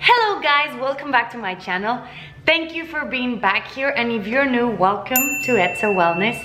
Hello guys, welcome back to my channel. Thank you for being back here, and if you're new, welcome to Etsa Wellness.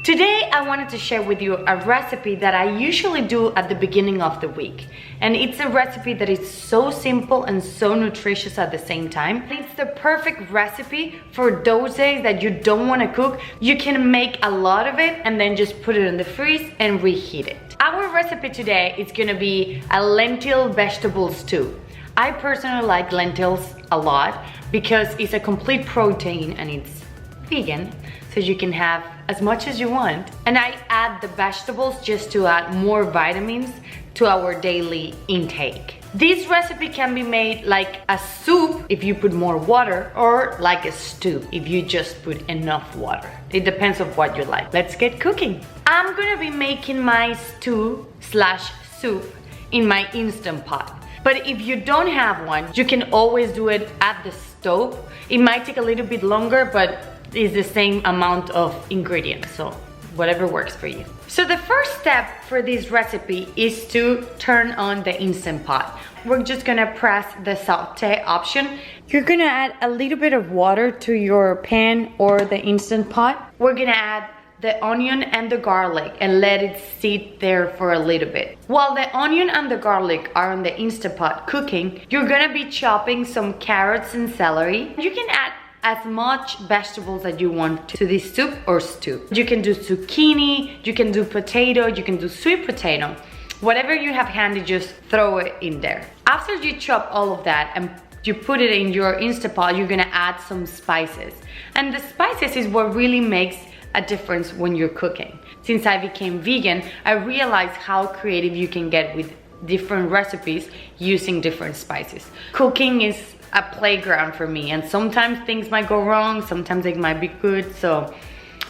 Today I wanted to share with you a recipe that I usually do at the beginning of the week, and it's a recipe that is so simple and so nutritious at the same time. It's the perfect recipe for those days that you don't want to cook. You can make a lot of it and then just put it in the freeze and reheat it. Our recipe today is gonna be a lentil vegetable stew. I personally like lentils a lot because it's a complete protein and it's vegan, so you can have as much as you want. And I add the vegetables just to add more vitamins to our daily intake. This recipe can be made like a soup if you put more water, or like a stew if you just put enough water. It depends on what you like. Let's get cooking. I'm gonna be making my stew slash soup in my Instant Pot. But if you don't have one, you can always do it at the stove. It might take a little bit longer, but it's the same amount of ingredients, so whatever works for you. So the first step for this recipe is to turn on the Instant Pot. We're just gonna press the saute option. You're gonna add a little bit of water to your pan or the Instant Pot. We're gonna add the onion and the garlic and let it sit there for a little bit. While the onion and the garlic are in the Instant Pot cooking, you're gonna be chopping some carrots and celery. You can add as much vegetables as you want to this soup or stew. You can do zucchini, you can do potato, you can do sweet potato. Whatever you have handy, just throw it in there. After you chop all of that and you put it in your Instant Pot, you're gonna add some spices. And the spices is what really makes a difference when you're cooking. Since I became vegan, I realized how creative you can get with different recipes using different spices. Cooking is a playground for me, and sometimes things might go wrong, sometimes it might be good, so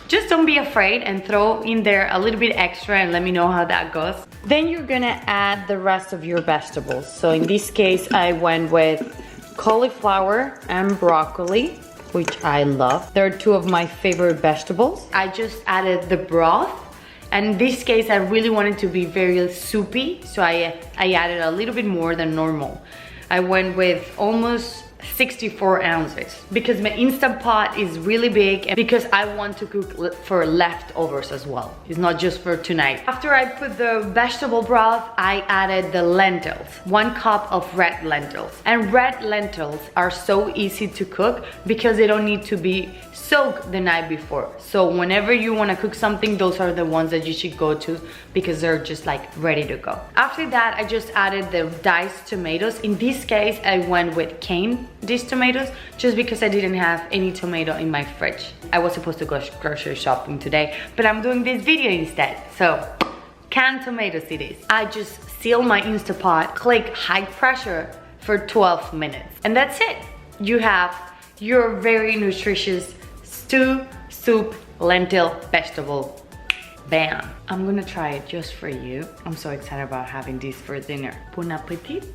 just don't be afraid and throw in there a little bit extra and let me know how that goes. Then you're gonna add the rest of your vegetables. So in this case, I went with cauliflower and broccoli, which I love. They're two of my favorite vegetables. I just added the broth, and in this case I really wanted to be very soupy, so I added a little bit more than normal. I went with almost 64 ounces because my Instant Pot is really big, and because I want to cook for leftovers as well. It's not just for tonight. After I put the vegetable broth, I added the lentils, 1 cup of red lentils. And red lentils are so easy to cook because they don't need to be soaked the night before. So whenever you want to cook something, those are the ones that you should go to because they're just like ready to go. After that, I just added the diced tomatoes. In this case, I went with canned these tomatoes just because I didn't have any tomato in my fridge. I was supposed to go grocery shopping today, but I'm doing this video instead. So canned tomatoes it is. I just seal my Instant Pot, click high pressure for 12 minutes, and that's it. You have your very nutritious stew, soup, lentil, vegetable. Bam! I'm gonna try it just for you. I'm so excited about having this for dinner. Bon appetit!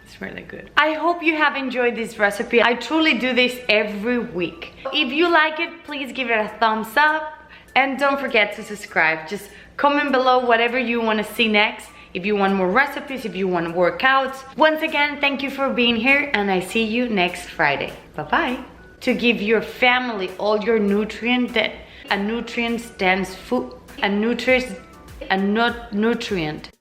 It's really good. I hope you have enjoyed this recipe. I truly do this every week. If you like it, please give it a thumbs up, and don't forget to subscribe. Just comment below whatever you want to see next. If you want more recipes, if you want workouts. Once again, thank you for being here, and I see you next Friday. Bye-bye. To give your family all your nutrient-dense food, nutrient